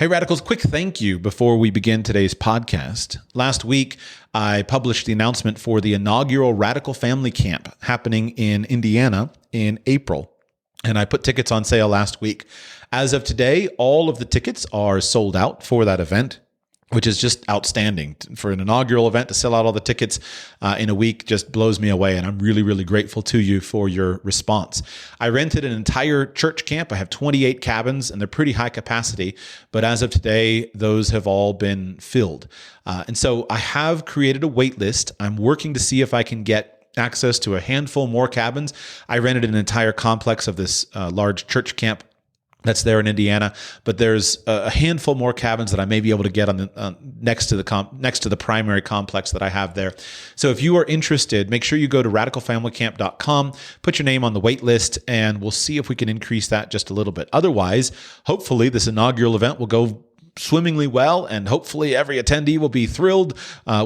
Hey, Radicals, quick thank you before we begin today's podcast. Last week, I published the announcement for the inaugural Radical Family Camp happening in Indiana in April, and I put tickets on sale last week. As of today, all of the tickets are sold out for that event, which is just outstanding. For an inaugural event to sell out all the tickets in a week just blows me away, and I'm really, really grateful to you for your response. I rented an entire church camp. I have 28 cabins, and they're pretty high capacity, but as of today, those have all been filled. And so I have created a wait list. I'm working to see if I can get access to a handful more cabins. I rented an entire complex of this large church camp that's there in Indiana, but there's a handful more cabins that I may be able to get on the next to the primary complex that I have there. So if you are interested, make sure you go to radicalfamilycamp.com, put your name on the wait list, and we'll see if we can increase that just a little bit. Otherwise, hopefully this inaugural event will go swimmingly well, and hopefully every attendee will be thrilled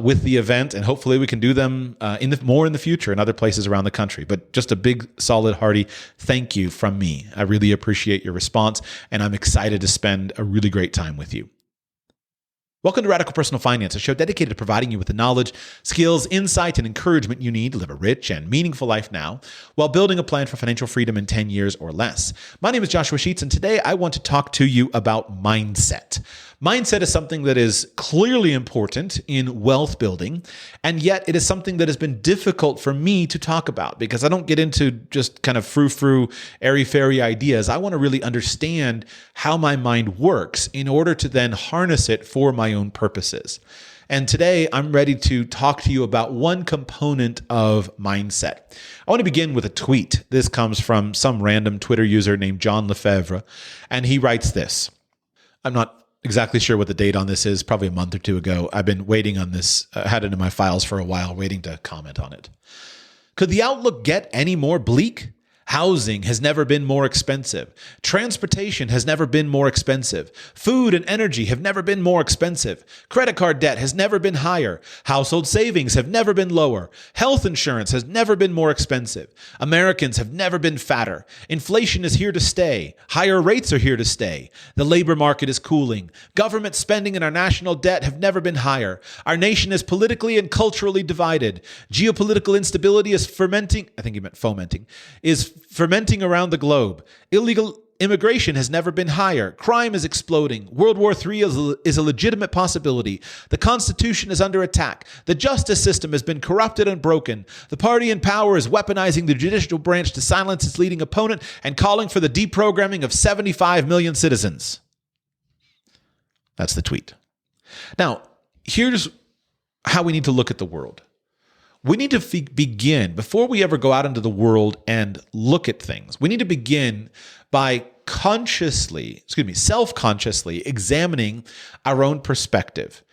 with the event, and hopefully we can do them more in the future in other places around the country. But just a big, solid, hearty thank you from me. I really appreciate your response, and I'm excited to spend a really great time with you. Welcome to Radical Personal Finance, a show dedicated to providing you with the knowledge, skills, insight, and encouragement you need to live a rich and meaningful life now while building a plan for financial freedom in 10 years or less. My name is Joshua Sheets, and today I want to talk to you about mindset. Mindset is something that is clearly important in wealth building, and yet it is something that has been difficult for me to talk about because I don't get into just kind of frou-frou, airy-fairy ideas. I want to really understand how my mind works in order to then harness it for my own purposes. And today I'm ready to talk to you about one component of mindset. I want to begin with a tweet. This comes from some random Twitter user named John Lefebvre, and he writes this. I'm not exactly sure what the date on this is, probably a month or two ago. I've been waiting on this, had it in my files for a while, waiting to comment on it. Could the outlook get any more bleak? Housing has never been more expensive. Transportation has never been more expensive. Food and energy have never been more expensive. Credit card debt has never been higher. Household savings have never been lower. Health insurance has never been more expensive. Americans have never been fatter. Inflation is here to stay. Higher rates are here to stay. The labor market is cooling. Government spending and our national debt have never been higher. Our nation is politically and culturally divided. Geopolitical instability is fermenting. I think he meant fomenting. Is fermenting around the globe. Illegal immigration has never been higher. Crime is exploding. World War III is a legitimate possibility. The Constitution is under attack. The justice system has been corrupted and broken. The party in power is weaponizing the judicial branch to silence its leading opponent and calling for the deprogramming of 75 million citizens. That's the tweet. Now, here's how we need to look at the world. We need to begin, before we ever go out into the world and look at things, we need to begin by self-consciously examining our own perspective.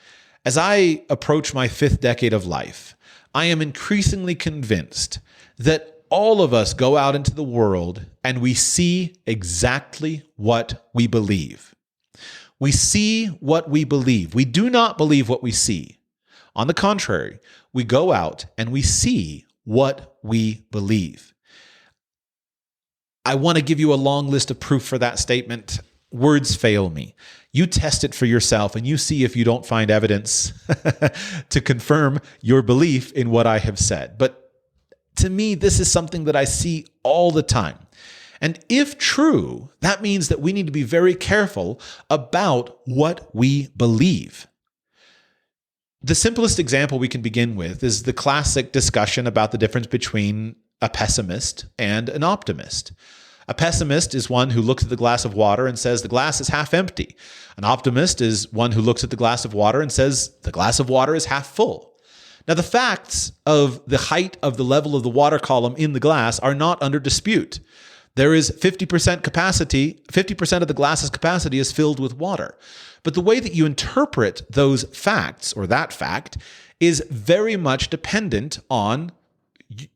As I approach my 5th decade of life, I am increasingly convinced that all of us go out into the world and we see exactly what we believe. We see what we believe. We do not believe what we see. On the contrary, we go out and we see what we believe. I want to give you a long list of proof for that statement. Words fail me. You test it for yourself and you see if you don't find evidence to confirm your belief in what I have said. But to me, this is something that I see all the time. And if true, that means that we need to be very careful about what we believe. The simplest example we can begin with is the classic discussion about the difference between a pessimist and an optimist. A pessimist is one who looks at the glass of water and says the glass is half empty. An optimist is one who looks at the glass of water and says the glass of water is half full. Now, the facts of the height of the level of the water column in the glass are not under dispute. There is 50% capacity, 50% of the glass's capacity is filled with water. But the way that you interpret those facts, or that fact, is very much dependent on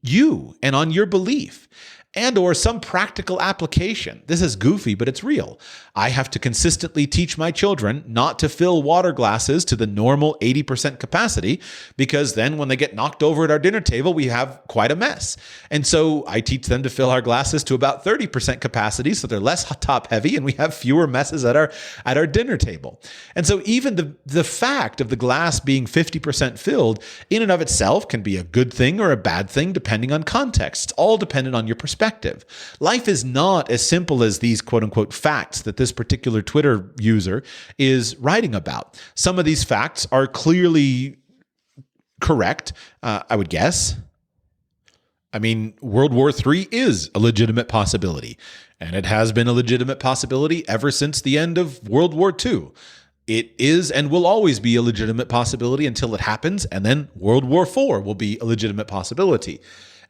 you and on your belief. and or some practical application. This is goofy, but it's real. I have to consistently teach my children not to fill water glasses to the normal 80% capacity, because then when they get knocked over at our dinner table, we have quite a mess. And so I teach them to fill our glasses to about 30% capacity, so they're less top heavy and we have fewer messes at our dinner table. And so even the fact of the glass being 50% filled in and of itself can be a good thing or a bad thing depending on context. It's all dependent on your perspective. Life is not as simple as these quote unquote facts that this particular Twitter user is writing about. Some of these facts are clearly correct, I would guess. I mean, World War III is a legitimate possibility, and it has been a legitimate possibility ever since the end of World War II. It is and will always be a legitimate possibility until it happens, and then World War IV will be a legitimate possibility.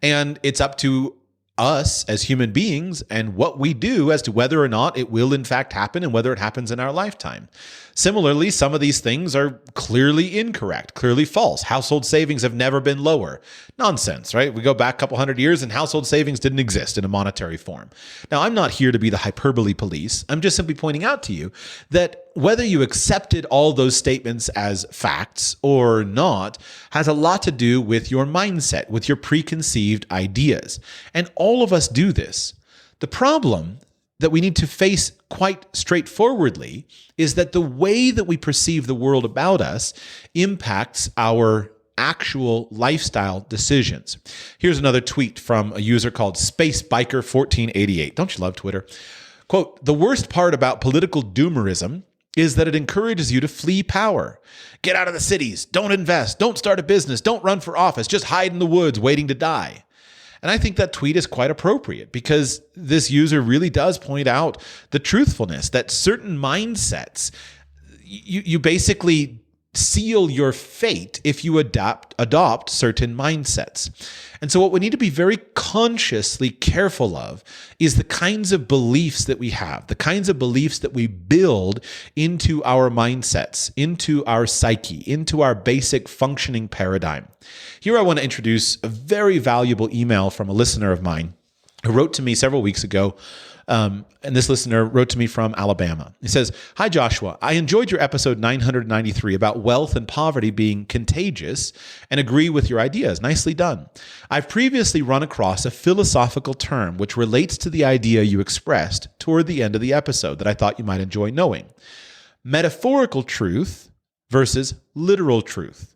And it's up to us as human beings and what we do as to whether or not it will in fact happen and whether it happens in our lifetime. Similarly, some of these things are clearly incorrect, clearly false. Household savings have never been lower. Nonsense, right? We go back a couple hundred years and household savings didn't exist in a monetary form. Now, I'm not here to be the hyperbole police. I'm just simply pointing out to you that whether you accepted all those statements as facts or not has a lot to do with your mindset, with your preconceived ideas. And all of us do this. The problem that we need to face quite straightforwardly is that the way that we perceive the world about us impacts our actual lifestyle decisions. Here's another tweet from a user called SpaceBiker1488. Don't you love Twitter? Quote, "The worst part about political doomerism is that it encourages you to flee power. Get out of the cities, don't invest, don't start a business, don't run for office, just hide in the woods waiting to die." And I think that tweet is quite appropriate because this user really does point out the truthfulness that certain mindsets, you basically seal your fate if you adopt certain mindsets. And so what we need to be very consciously careful of is the kinds of beliefs that we have, the kinds of beliefs that we build into our mindsets, into our psyche, into our basic functioning paradigm. Here I want to introduce a very valuable email from a listener of mine who wrote to me several weeks ago. And this listener wrote to me from Alabama. He says, "Hi, Joshua. I enjoyed your episode 993 about wealth and poverty being contagious and agree with your ideas. Nicely done. I've previously run across a philosophical term which relates to the idea you expressed toward the end of the episode that I thought you might enjoy knowing. Metaphorical truth versus literal truth.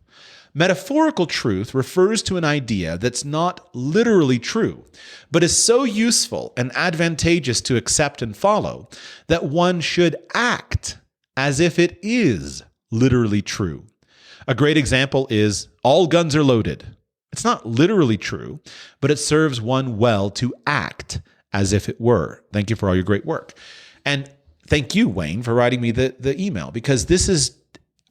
Metaphorical truth refers to an idea that's not literally true, but is so useful and advantageous to accept and follow that one should act as if it is literally true. A great example is all guns are loaded. It's not literally true, but it serves one well to act as if it were. Thank you for all your great work." And thank you, Wayne, for writing me the email, because this is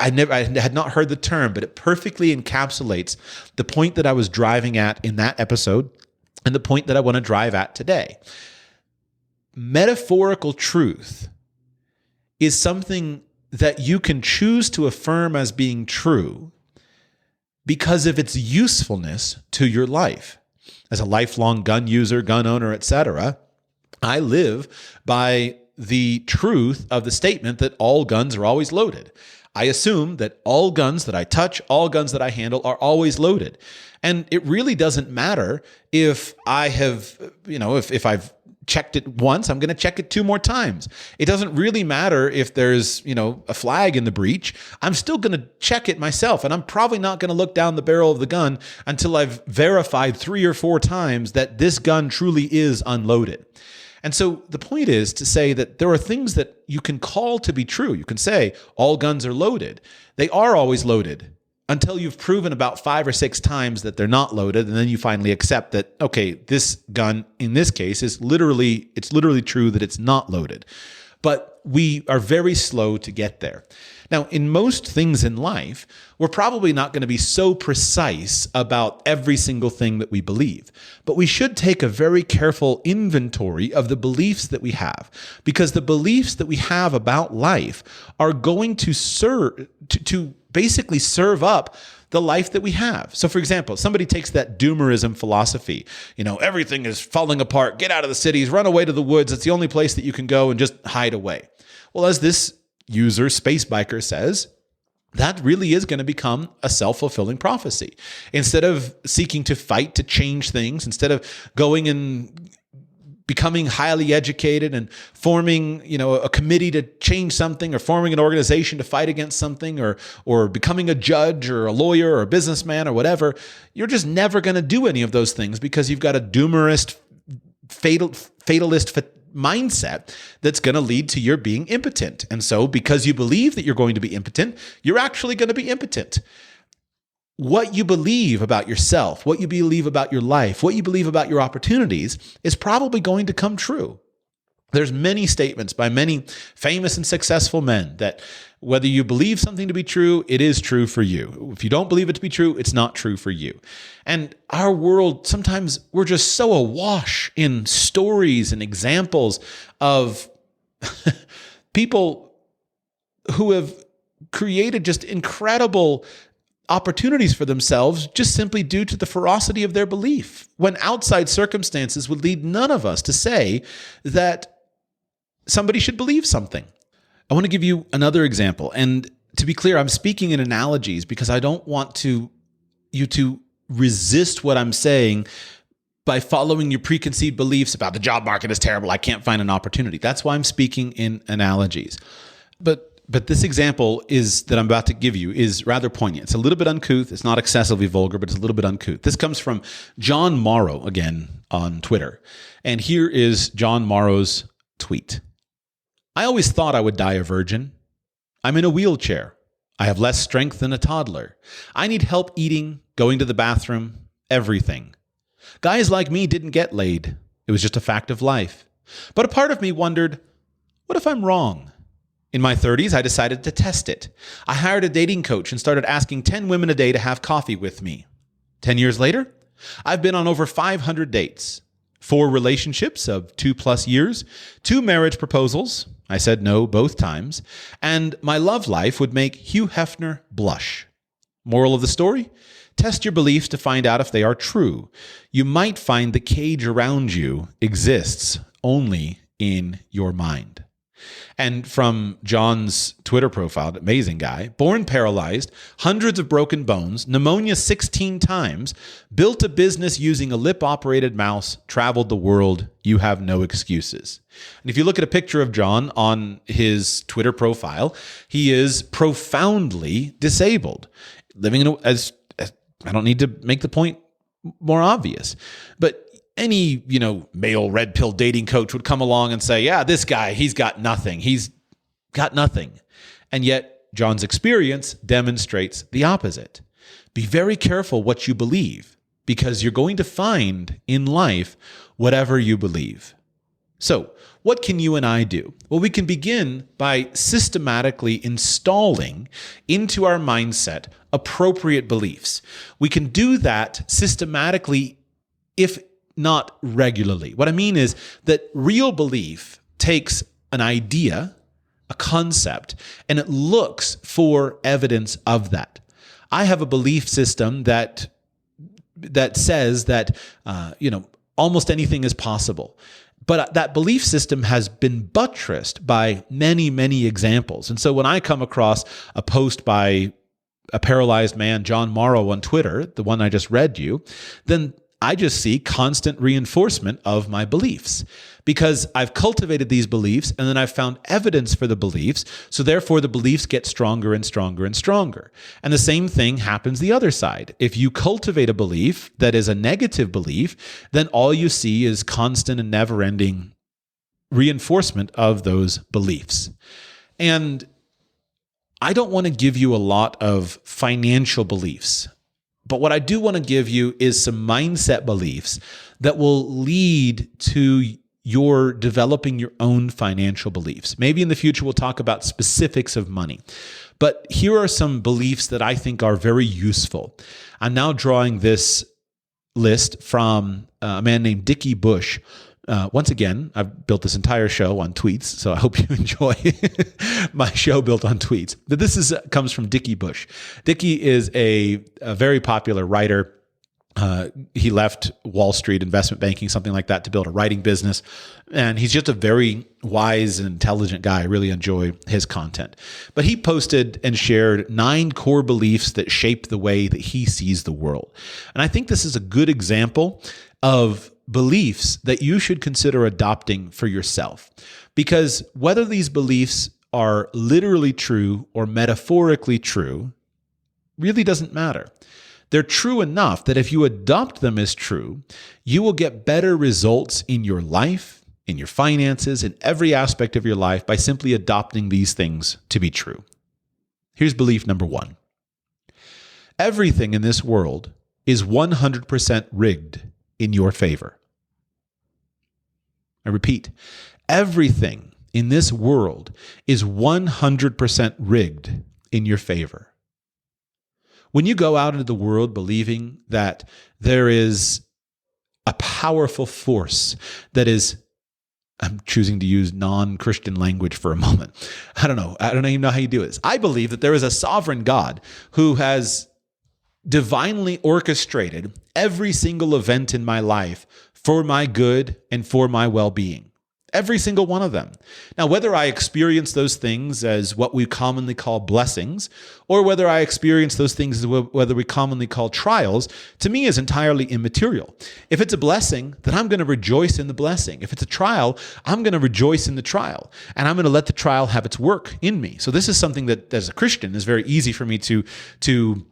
I had not heard the term, but it perfectly encapsulates the point that I was driving at in that episode and the point that I want to drive at today. Metaphorical truth is something that you can choose to affirm as being true because of its usefulness to your life. As a lifelong gun user, gun owner, etc., I live by the truth of the statement that all guns are always loaded. I assume that all guns that I touch, all guns that I handle are always loaded. And it really doesn't matter if I have, if I've checked it once, I'm going to check it 2 more times. It doesn't really matter if there's, a flag in the breech. I'm still going to check it myself. And I'm probably not going to look down the barrel of the gun until I've verified 3 or 4 times that this gun truly is unloaded. And so the point is to say that there are things that you can call to be true. You can say all guns are loaded. They are always loaded until you've proven about 5 or 6 times that they're not loaded. And then you finally accept that, okay, this gun in this case it's literally true that it's not loaded. But we are very slow to get there. Now, in most things in life, we're probably not going to be so precise about every single thing that we believe, but we should take a very careful inventory of the beliefs that we have, because the beliefs that we have about life are going to serve to basically serve up the life that we have. So for example, somebody takes that doomerism philosophy, everything is falling apart, get out of the cities, run away to the woods. It's the only place that you can go and just hide away. Well, as this user, Space Biker, says, that really is going to become a self-fulfilling prophecy. Instead of seeking to fight to change things, instead of going and becoming highly educated and forming, a committee to change something, or forming an organization to fight against something, or becoming a judge or a lawyer or a businessman or whatever, you're just never going to do any of those things because you've got a doomerist, fatalist mindset that's going to lead to your being impotent. And so because you believe that you're going to be impotent, you're actually going to be impotent. What you believe about yourself, what you believe about your life, what you believe about your opportunities is probably going to come true. There's many statements by many famous and successful men that whether you believe something to be true, it is true for you. If you don't believe it to be true, it's not true for you. And our world, sometimes we're just so awash in stories and examples of people who have created just incredible opportunities for themselves just simply due to the ferocity of their belief, when outside circumstances would lead none of us to say that somebody should believe something. I want to give you another example. And to be clear, I'm speaking in analogies because I don't want you to resist what I'm saying by following your preconceived beliefs about the job market is terrible, I can't find an opportunity. That's why I'm speaking in analogies. But this example that I'm about to give you is rather poignant. It's a little bit uncouth. It's not excessively vulgar, but it's a little bit uncouth. This comes from John Morrow, again, on Twitter. And here is John Morrow's tweet. I always thought I would die a virgin. I'm in a wheelchair. I have less strength than a toddler. I need help eating, going to the bathroom, everything. Guys like me didn't get laid. It was just a fact of life. But a part of me wondered, what if I'm wrong? In my 30s, I decided to test it. I hired a dating coach and started asking 10 women a day to have coffee with me. 10 years later, I've been on over 500 dates, 4 relationships of 2+ years, 2 marriage proposals. I said no both times. And my love life would make Hugh Hefner blush. Moral of the story? Test your beliefs to find out if they are true. You might find the cage around you exists only in your mind. And from John's Twitter profile, amazing guy, born paralyzed, hundreds of broken bones, pneumonia 16 times, built a business using a lip-operated mouse, traveled the world, you have no excuses. And if you look at a picture of John on his Twitter profile, he is profoundly disabled, living as I don't need to make the point more obvious, but any, male red pill dating coach would come along and say, yeah, this guy, he's got nothing. He's got nothing. And yet John's experience demonstrates the opposite. Be very careful what you believe, because you're going to find in life whatever you believe. So what can you and I do? Well, we can begin by systematically installing into our mindset appropriate beliefs. We can do that systematically, if not regularly. What I mean is that real belief takes an idea, a concept, and it looks for evidence of that. I have a belief system that says that almost anything is possible. But that belief system has been buttressed by many, many examples. And so when I come across a post by a paralyzed man, John Morrow, on Twitter, the one I just read you, then I just see constant reinforcement of my beliefs, because I've cultivated these beliefs and then I've found evidence for the beliefs. So therefore the beliefs get stronger and stronger and stronger. And the same thing happens the other side. If you cultivate a belief that is a negative belief, then all you see is constant and never-ending reinforcement of those beliefs. And I don't want to give you a lot of financial beliefs. But what I do want to give you is some mindset beliefs that will lead to your developing your own financial beliefs. Maybe in the future we'll talk about specifics of money. But here are some beliefs that I think are very useful. I'm now drawing this list from a man named Dickie Bush, Once again, I've built this entire show on tweets, so I hope you enjoy my show built on tweets. But this comes from Dickie Bush. Dickie is a very popular writer. He left Wall Street investment banking, something like that, to build a writing business. And he's just a very wise and intelligent guy. I really enjoy his content. But he posted and shared 9 core beliefs that shape the way that he sees the world. And I think this is a good example of beliefs that you should consider adopting for yourself. Because whether these beliefs are literally true or metaphorically true really doesn't matter. They're true enough that if you adopt them as true, you will get better results in your life, in your finances, in every aspect of your life by simply adopting these things to be true. Here's belief number 1. Everything in this world is 100% rigged in your favor. I repeat, everything in this world is 100% rigged in your favor. When you go out into the world believing that there is a powerful force that is, I'm choosing to use non-Christian language for a moment. I don't even know how you do this. I believe that there is a sovereign God who has divinely orchestrated every single event in my life for my good and for my well-being. Every single one of them. Now, whether I experience those things as what we commonly call blessings, or whether I experience those things as whether we commonly call trials, to me is entirely immaterial. If it's a blessing, then I'm going to rejoice in the blessing. If it's a trial, I'm going to rejoice in the trial. And I'm going to let the trial have its work in me. So this is something that, as a Christian, is very easy for me to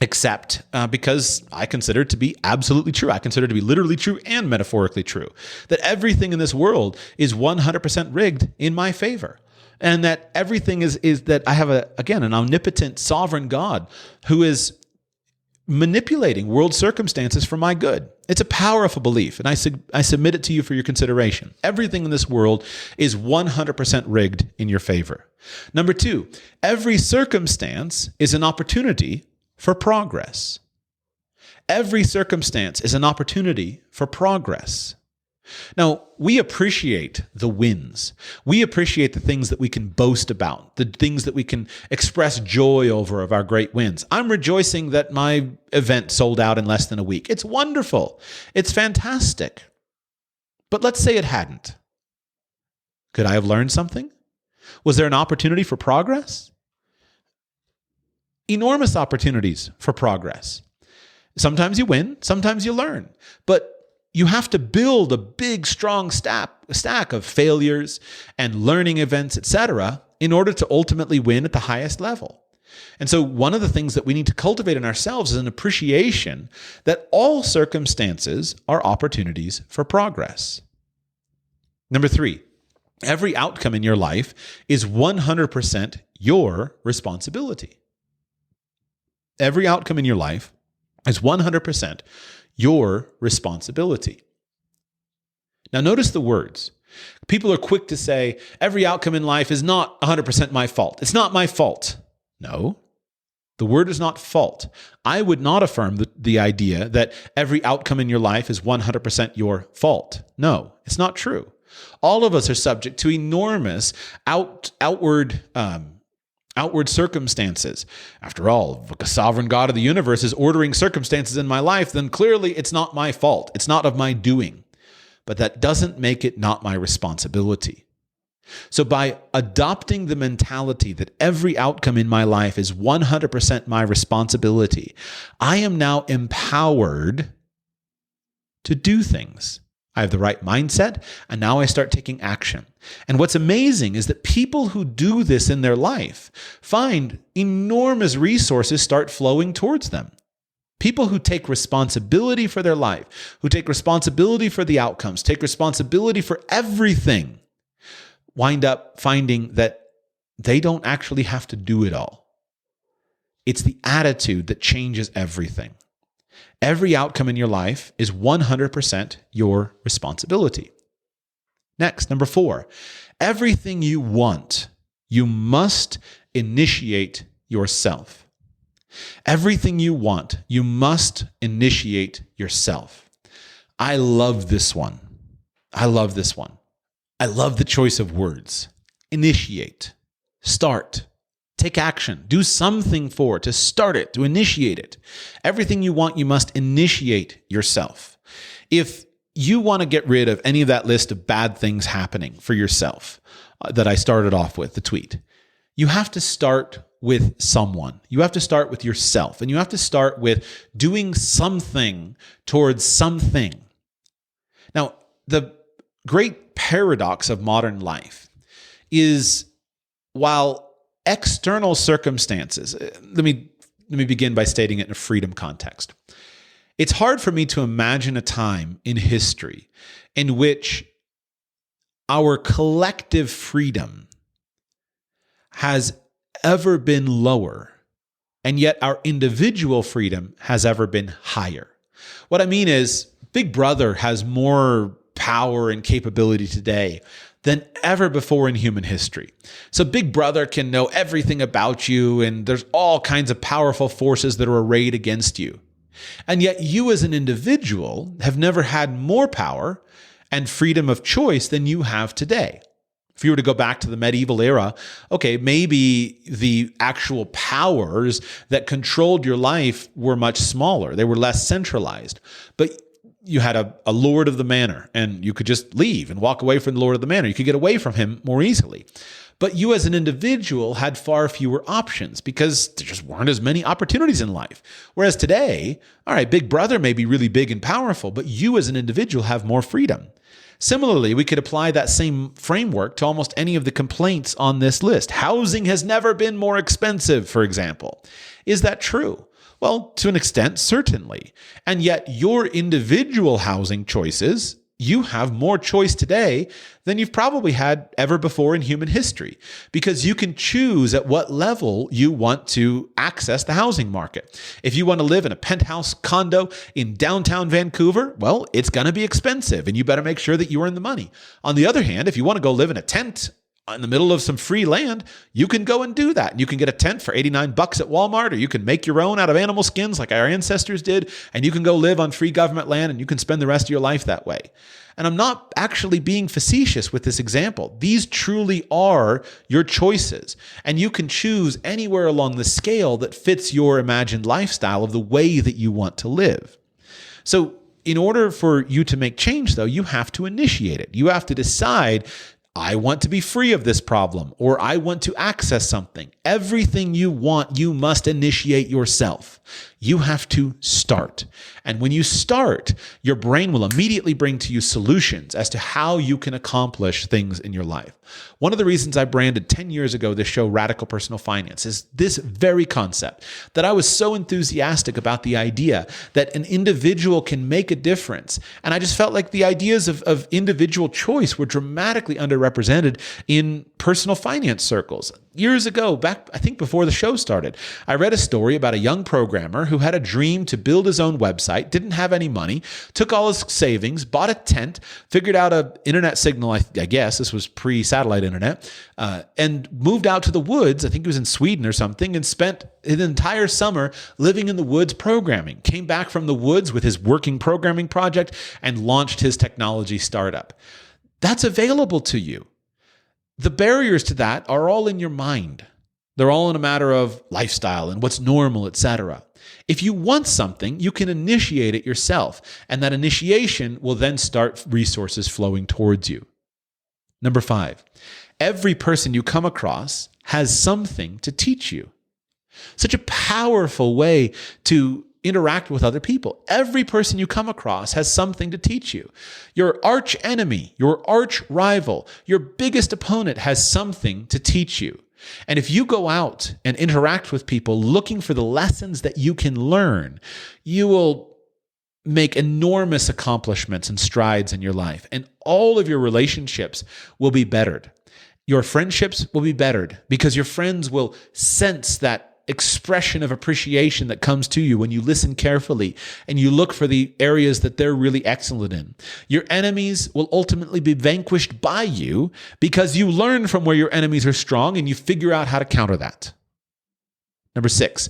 accept because I consider it to be absolutely true. I consider it to be literally true and metaphorically true. That everything in this world is 100% rigged in my favor. And that everything is that I have an omnipotent sovereign God who is manipulating world circumstances for my good. It's a powerful belief, and I submit it to you for your consideration. Everything in this world is 100% rigged in your favor. Number 2, every circumstance is an opportunity for progress. Every circumstance is an opportunity for progress. Now, we appreciate the wins. We appreciate the things that we can boast about, the things that we can express joy over of our great wins. I'm rejoicing that my event sold out in less than a week. It's wonderful. It's fantastic. But let's say it hadn't. Could I have learned something? Was there an opportunity for progress? Enormous opportunities for progress. Sometimes you win, sometimes you learn, but you have to build a big, strong stack of failures and learning events, etc., in order to ultimately win at the highest level. And so one of the things that we need to cultivate in ourselves is an appreciation that all circumstances are opportunities for progress. Number 3, every outcome in your life is 100% your responsibility. Every outcome in your life is 100% your responsibility. Now, notice the words. People are quick to say, every outcome in life is not 100% my fault. It's not my fault. No, the word is not fault. I would not affirm the idea that every outcome in your life is 100% your fault. No, it's not true. All of us are subject to enormous outward circumstances. After all, if a sovereign God of the universe is ordering circumstances in my life, then clearly it's not my fault. It's not of my doing. But that doesn't make it not my responsibility. So by adopting the mentality that every outcome in my life is 100% my responsibility, I am now empowered to do things. I have the right mindset, and now I start taking action. And what's amazing is that people who do this in their life find enormous resources start flowing towards them. People who take responsibility for their life, who take responsibility for the outcomes, take responsibility for everything, wind up finding that they don't actually have to do it all. It's the attitude that changes everything. Every outcome in your life is 100% your responsibility. Next, number 4, everything you want, you must initiate yourself. Everything you want, you must initiate yourself. I love this one. I love this one. I love the choice of words. Initiate, start, take action, do something for it, to start it, to initiate it. Everything you want, you must initiate yourself. If you want to get rid of any of that list of bad things happening for yourself that I started off with, the tweet, you have to start with someone. You have to start with yourself, and you have to start with doing something towards something. Now, the great paradox of modern life is, while external circumstances, let me begin by stating it in a freedom context. It's hard for me to imagine a time in history in which our collective freedom has ever been lower, and yet our individual freedom has ever been higher. What I mean is, Big Brother has more power and capability today than ever before in human history. So Big Brother can know everything about you, and there's all kinds of powerful forces that are arrayed against you. And yet you as an individual have never had more power and freedom of choice than you have today. If you were to go back to the medieval era, okay, maybe the actual powers that controlled your life were much smaller. They were less centralized. But you had a lord of the manor, and you could just leave and walk away from the lord of the manor. You could get away from him more easily. But you as an individual had far fewer options because there just weren't as many opportunities in life. Whereas today, all right, Big Brother may be really big and powerful, but you as an individual have more freedom. Similarly, we could apply that same framework to almost any of the complaints on this list. Housing has never been more expensive, for example. Is that true? Well, to an extent, certainly. And yet your individual housing choices, you have more choice today than you've probably had ever before in human history, because you can choose at what level you want to access the housing market. If you want to live in a penthouse condo in downtown Vancouver, well, it's going to be expensive, and you better make sure that you are in the money. On the other hand, if you want to go live in a tent in the middle of some free land, you can go and do that. You can get a tent for $89 at Walmart, or you can make your own out of animal skins like our ancestors did, and you can go live on free government land, and you can spend the rest of your life that way. And I'm not actually being facetious with this example. These truly are your choices, and you can choose anywhere along the scale that fits your imagined lifestyle of the way that you want to live. So in order for you to make change, though, you have to initiate it. You have to decide, I want to be free of this problem, or I want to access something. Everything you want, you must initiate yourself. You have to start. And when you start, your brain will immediately bring to you solutions as to how you can accomplish things in your life. One of the reasons I branded 10 years ago this show, Radical Personal Finance, is this very concept, that I was so enthusiastic about the idea that an individual can make a difference. And I just felt like the ideas of individual choice were dramatically underrepresented in personal finance circles. Years ago, back, I think before the show started, I read a story about a young programmer who had a dream to build his own website, didn't have any money, took all his savings, bought a tent, figured out an internet signal, I guess, this was pre-satellite internet, and moved out to the woods, I think he was in Sweden or something, and spent an entire summer living in the woods programming. Came back from the woods with his working programming project and launched his technology startup. That's available to you. The barriers to that are all in your mind. They're all in a matter of lifestyle and what's normal, etc. If you want something, you can initiate it yourself, and that initiation will then start resources flowing towards you. Number 5, every person you come across has something to teach you. Such a powerful way to interact with other people. Every person you come across has something to teach you. Your arch enemy, your arch rival, your biggest opponent has something to teach you. And if you go out and interact with people looking for the lessons that you can learn, you will make enormous accomplishments and strides in your life. And all of your relationships will be bettered. Your friendships will be bettered because your friends will sense that expression of appreciation that comes to you when you listen carefully and you look for the areas that they're really excellent in. Your enemies will ultimately be vanquished by you because you learn from where your enemies are strong and you figure out how to counter that. Number 6,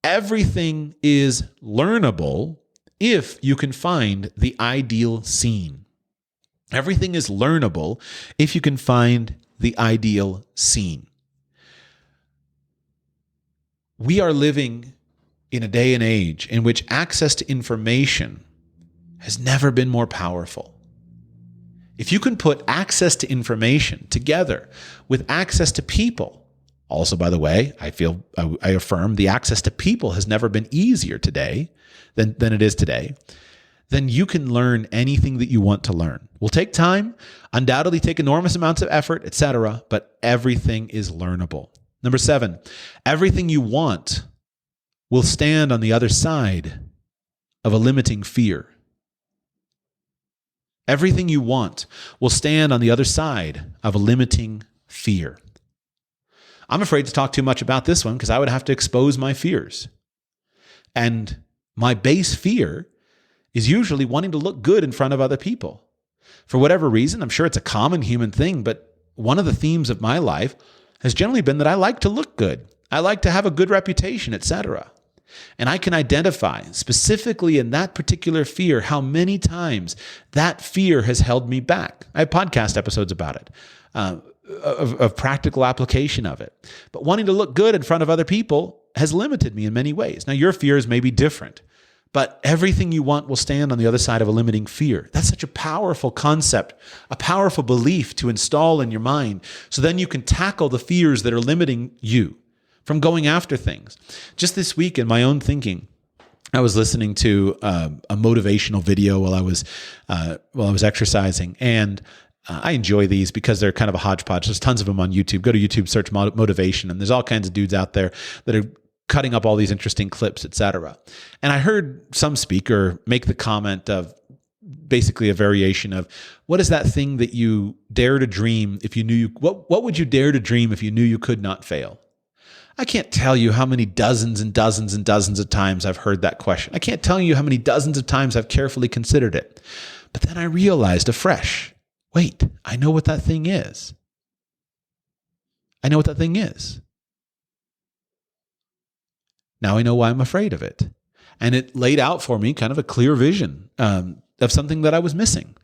everything is learnable if you can find the ideal scene. Everything is learnable if you can find the ideal scene. We are living in a day and age in which access to information has never been more powerful. If you can put access to information together with access to people, also, by the way, I affirm the access to people has never been easier today than it is today, then you can learn anything that you want to learn. Will take time, undoubtedly take enormous amounts of effort, etc., but everything is learnable. Number 7, everything you want will stand on the other side of a limiting fear. Everything you want will stand on the other side of a limiting fear. I'm afraid to talk too much about this one because I would have to expose my fears. And my base fear is usually wanting to look good in front of other people. For whatever reason, I'm sure it's a common human thing, but one of the themes of my life has generally been that I like to look good. I like to have a good reputation, etc. And I can identify specifically in that particular fear how many times that fear has held me back. I have podcast episodes about it, of practical application of it. But wanting to look good in front of other people has limited me in many ways. Now, your fears may be different, but everything you want will stand on the other side of a limiting fear. That's such a powerful concept, a powerful belief to install in your mind. So then you can tackle the fears that are limiting you from going after things. Just this week in my own thinking, I was listening to a motivational video while I was exercising, and I enjoy these because they're kind of a hodgepodge. There's tons of them on YouTube. Go to YouTube, search motivation, and there's all kinds of dudes out there that are cutting up all these interesting clips, etc. And I heard some speaker make the comment of basically a variation of, what is that thing that you dare to dream if you knew you, what would you dare to dream if you knew you could not fail? I can't tell you how many dozens and dozens and dozens of times I've heard that question. I can't tell you how many dozens of times I've carefully considered it. But then I realized afresh, wait, I know what that thing is. I know what that thing is. Now I know why I'm afraid of it. And it laid out for me kind of a clear vision of something that I was missing.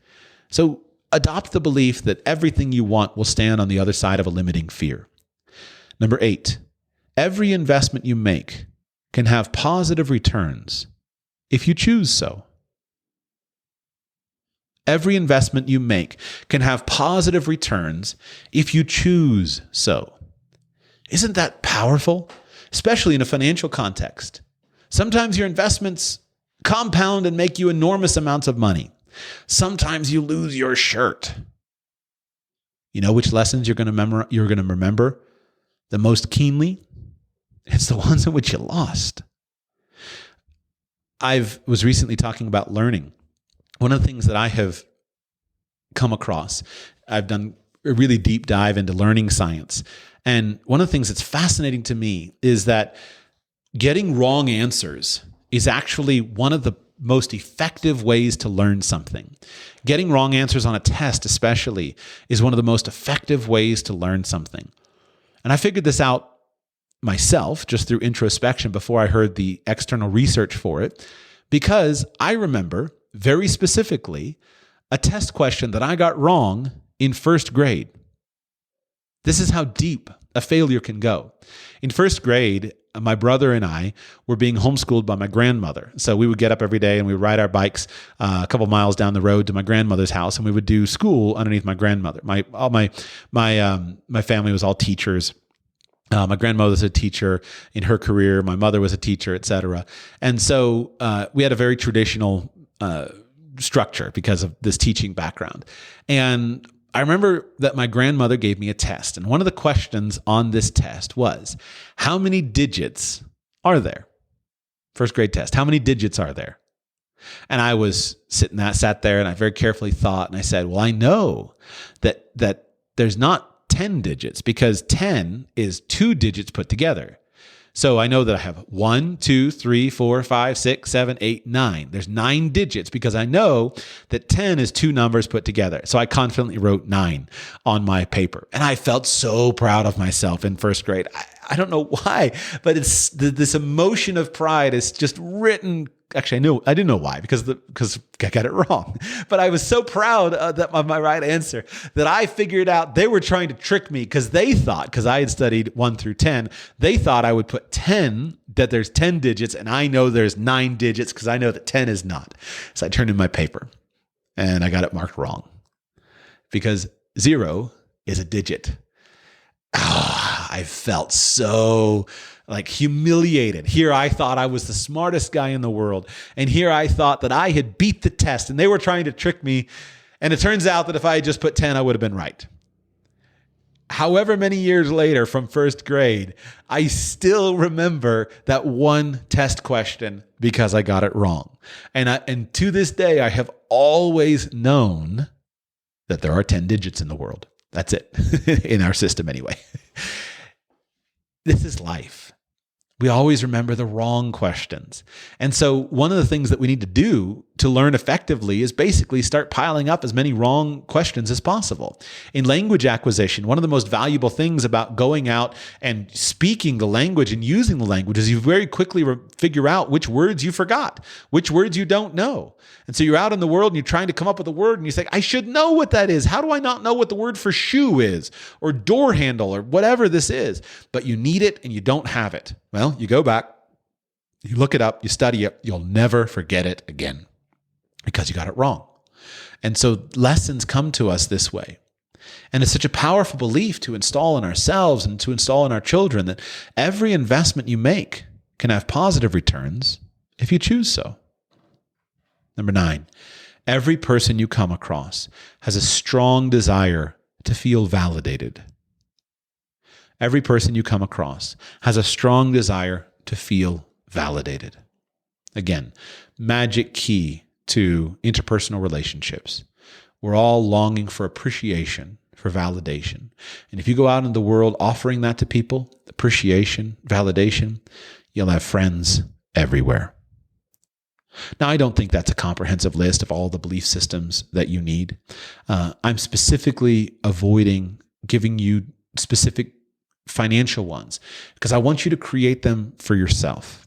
So adopt the belief that everything you want will stand on the other side of a limiting fear. Number 8, every investment you make can have positive returns if you choose so. Every investment you make can have positive returns if you choose so. Isn't that powerful? Especially in a financial context. Sometimes your investments compound and make you enormous amounts of money. Sometimes you lose your shirt. You know which lessons you're going to remember the most keenly? It's the ones in which you lost. I was recently talking about learning. One of the things that I have come across, I've done a really deep dive into learning science. And one of the things that's fascinating to me is that getting wrong answers is actually one of the most effective ways to learn something. Getting wrong answers on a test especially is one of the most effective ways to learn something. And I figured this out myself just through introspection before I heard the external research for it, because I remember very specifically a test question that I got wrong in first grade. This is how deep a failure can go. In first grade, my brother and I were being homeschooled by my grandmother. So we would get up every day and we would ride our bikes a couple miles down the road to my grandmother's house, and we would do school underneath my grandmother. My family was all teachers. My grandmother was a teacher in her career. My mother was a teacher, et cetera. And so we had a very traditional structure because of this teaching background. And I remember that my grandmother gave me a test. And one of the questions on this test was, how many digits are there? First grade test. How many digits are there? And I was sat there and I very carefully thought, and I said, well, I know that there's not 10 digits because 10 is 2 digits put together. So I know that I have 1, 2, 3, 4, 5, 6, 7, 8, 9. There's 9 digits because I know that 10 is 2 numbers put together. So I confidently wrote 9 on my paper. And I felt so proud of myself in first grade. I don't know why, but it's this emotion of pride is just written Actually, I didn't know why, because I got it wrong. But I was so proud of my right answer that I figured out they were trying to trick me, because I had studied 1 through 10, they thought I would put 10, that there's 10 digits, and I know there's 9 digits because I know that 10 is not. So I turned in my paper and I got it marked wrong, because 0 is a digit. I felt so humiliated. Here I thought I was the smartest guy in the world. And here I thought that I had beat the test and they were trying to trick me. And it turns out that if I had just put 10, I would have been right. However many years later from first grade, I still remember that one test question because I got it wrong. And to this day, I have always known that there are 10 digits in the world. That's it, in our system anyway. This is life. We always remember the wrong questions. And so one of the things that we need to do to learn effectively is basically start piling up as many wrong questions as possible. In language acquisition, one of the most valuable things about going out and speaking the language and using the language is you very quickly figure out which words you forgot, which words you don't know. And so you're out in the world and you're trying to come up with a word and you say, I should know what that is. How do I not know what the word for shoe is, or door handle, or whatever this is? But you need it and you don't have it. Well, you go back, you look it up, you study it, you'll never forget it again because you got it wrong. And so lessons come to us this way. And it's such a powerful belief to install in ourselves and to install in our children that every investment you make can have positive returns if you choose so. Number 9, every person you come across has a strong desire to feel validated. Every person you come across has a strong desire to feel validated. Again, magic key to interpersonal relationships. We're all longing for appreciation, for validation. And if you go out in the world offering that to people, appreciation, validation, you'll have friends everywhere. Now, I don't think that's a comprehensive list of all the belief systems that you need. I'm specifically avoiding giving you specific financial ones because I want you to create them for yourself.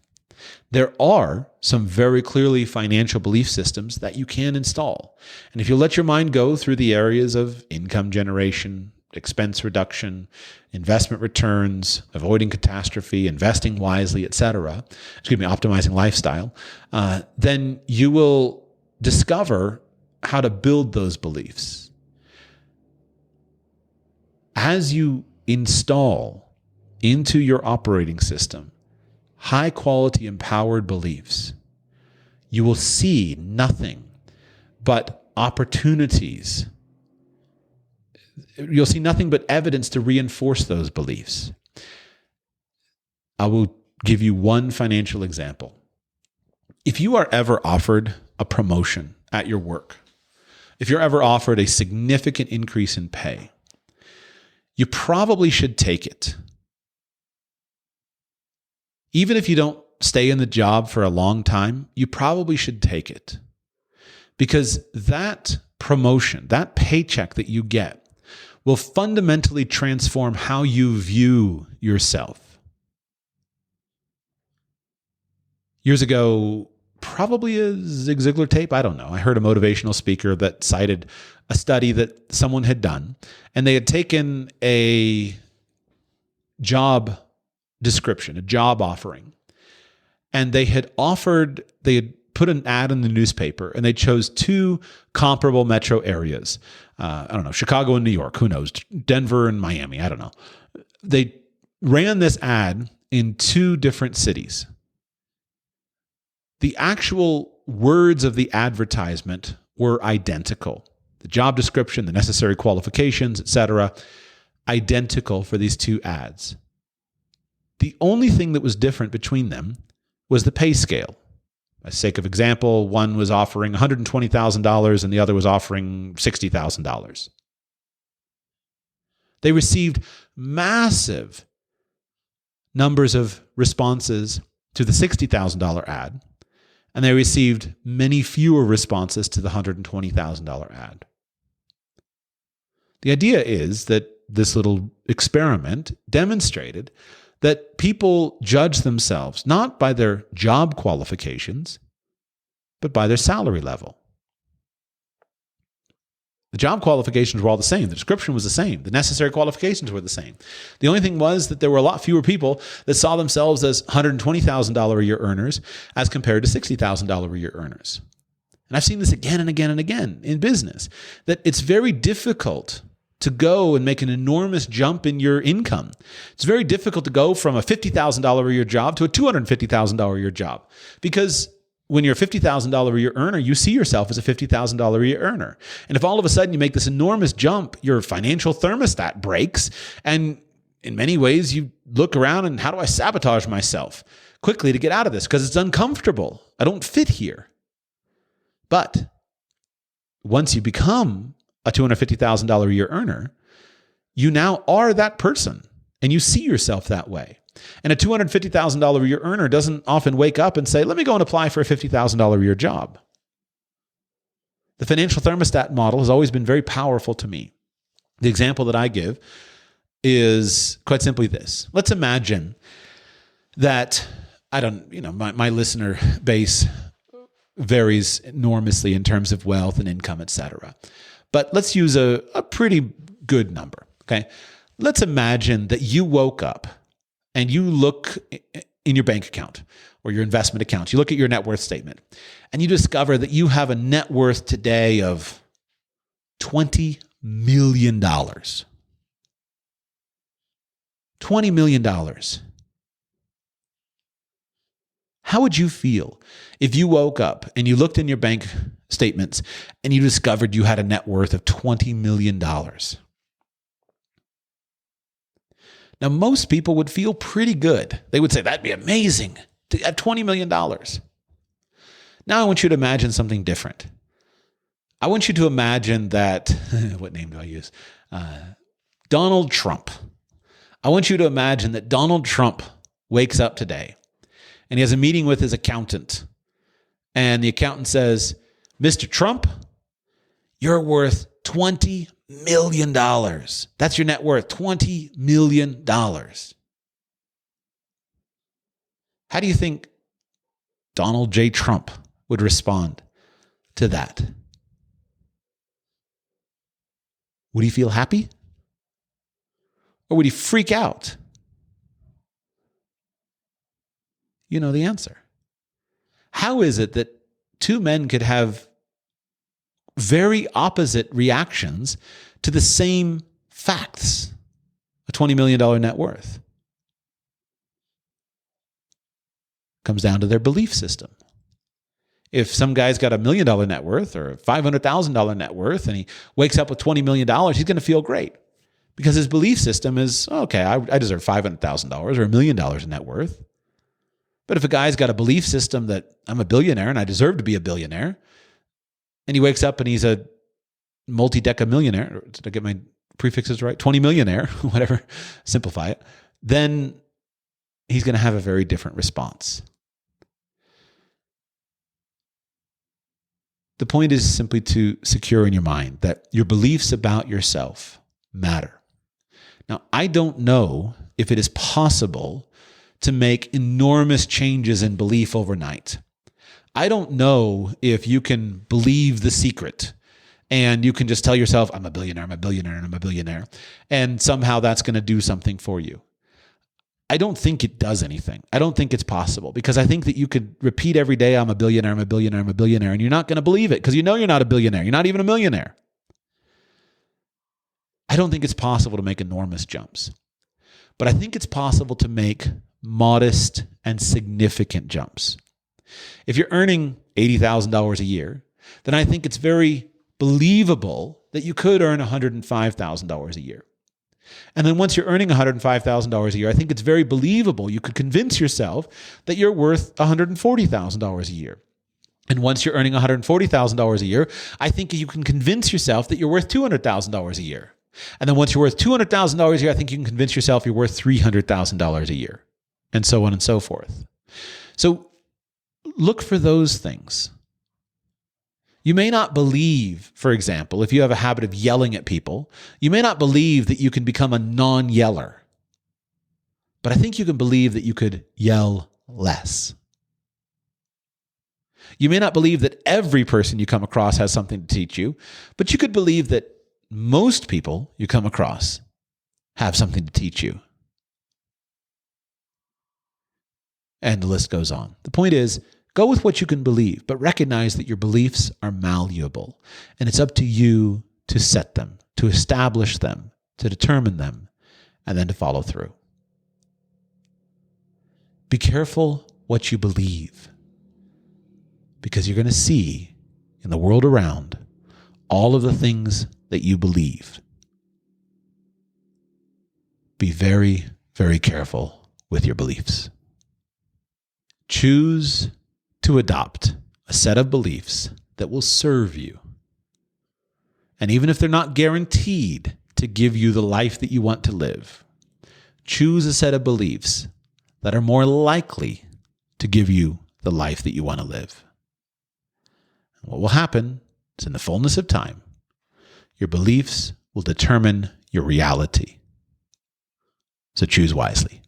There are some very clearly financial belief systems that you can install. And if you let your mind go through the areas of income generation, expense reduction, investment returns, avoiding catastrophe, investing wisely, optimizing lifestyle, then you will discover how to build those beliefs. As you install into your operating system high quality empowered beliefs, you will see nothing but opportunities. You'll see nothing but evidence to reinforce those beliefs. I will give you one financial example. If you are ever offered a promotion at your work, if you're ever offered a significant increase in pay, you probably should take it. Even if you don't stay in the job for a long time, you probably should take it. Because that promotion, that paycheck that you get, will fundamentally transform how you view yourself. Years ago, probably a Zig Ziglar tape, I don't know. I heard a motivational speaker that cited a study that someone had done, and they had taken a job description, a job offering, and they had put an ad in the newspaper, and they chose 2 comparable metro areas. I don't know, Chicago and New York, who knows, Denver and Miami, I don't know. They ran this ad in 2 different cities. The actual words of the advertisement were identical. The job description, the necessary qualifications, etc., identical for these 2 ads. The only thing that was different between them was the pay scale. For the sake of example, one was offering $120,000 and the other was offering $60,000. They received massive numbers of responses to the $60,000 ad, and they received many fewer responses to the $120,000 ad. The idea is that this little experiment demonstrated that people judge themselves not by their job qualifications, but by their salary level. The job qualifications were all the same. The description was the same. The necessary qualifications were the same. The only thing was that there were a lot fewer people that saw themselves as $120,000 a year earners as compared to $60,000 a year earners. And I've seen this again and again and again in business, that it's very difficult to go and make an enormous jump in your income. It's very difficult to go from a $50,000 a year job to a $250,000 a year job, because when you're a $50,000 a year earner, you see yourself as a $50,000 a year earner. And if all of a sudden you make this enormous jump, your financial thermostat breaks. And in many ways, you look around and how do I sabotage myself quickly to get out of this? Because it's uncomfortable. I don't fit here. But once you become a $250,000 a year earner, you now are that person and you see yourself that way. And a $250,000 a year earner doesn't often wake up and say, let me go and apply for a $50,000 a year job. The financial thermostat model has always been very powerful to me. The example that I give is quite simply this. Let's imagine that, my listener base varies enormously in terms of wealth and income, et cetera. But let's use a pretty good number, okay? Let's imagine that you woke up and you look in your bank account or your investment account, you look at your net worth statement, and you discover that you have a net worth today of $20 million. $20 million. How would you feel if you woke up and you looked in your bank statements and you discovered you had a net worth of $20 million? Now, most people would feel pretty good. They would say, that'd be amazing to have $20 million. Now, I want you to imagine something different. I want you to imagine that, what name do I use? Donald Trump. I want you to imagine that Donald Trump wakes up today and he has a meeting with his accountant. And the accountant says, Mr. Trump, you're worth $20 million. That's your net worth, $20 million. How do you think Donald J. Trump would respond to that? Would he feel happy? Or would he freak out? You know the answer. How is it that two men could have very opposite reactions to the same facts? A $20 million net worth comes down to their belief system. If some guy's got $1 million net worth or a $500,000 net worth and he wakes up with $20 million, he's going to feel great because his belief system is, okay, I deserve $500,000 or $1 million in net worth. But if a guy's got a belief system that I'm a billionaire and I deserve to be a billionaire, and he wakes up and he's a multi-deca millionaire, did I get my prefixes right? 20 millionaire, whatever, simplify it, then he's going to have a very different response. The point is simply to secure in your mind that your beliefs about yourself matter. Now, I don't know if it is possible to make enormous changes in belief overnight. I don't know if you can believe The Secret and you can just tell yourself, I'm a billionaire, I'm a billionaire, and I'm a billionaire, and somehow that's going to do something for you. I don't think it does anything. I don't think it's possible because I think that you could repeat every day, I'm a billionaire, I'm a billionaire, I'm a billionaire, and you're not going to believe it because you know you're not a billionaire. You're not even a millionaire. I don't think it's possible to make enormous jumps, but I think it's possible to make modest and significant jumps. If you're earning $80,000 a year, then I think it's very believable that you could earn $105,000 a year. And then once you're earning $105,000 a year, I think it's very believable you could convince yourself that you're worth $140,000 a year. And once you're earning $140,000 a year, I think you can convince yourself that you're worth $200,000 a year. And then once you're worth $200,000 a year, I think you can convince yourself you're worth $300,000 a year, and so on and so forth. So look for those things. You may not believe, for example, if you have a habit of yelling at people, you may not believe that you can become a non-yeller. But I think you can believe that you could yell less. You may not believe that every person you come across has something to teach you, but you could believe that most people you come across have something to teach you. And the list goes on. The point is, go with what you can believe, but recognize that your beliefs are malleable, and it's up to you to set them, to establish them, to determine them, and then to follow through. Be careful what you believe, because you're going to see in the world around all of the things that you believe. Be very, very careful with your beliefs. Choose to adopt a set of beliefs that will serve you. And even if they're not guaranteed to give you the life that you want to live, choose a set of beliefs that are more likely to give you the life that you want to live. And what will happen is, in the fullness of time, your beliefs will determine your reality. So choose wisely.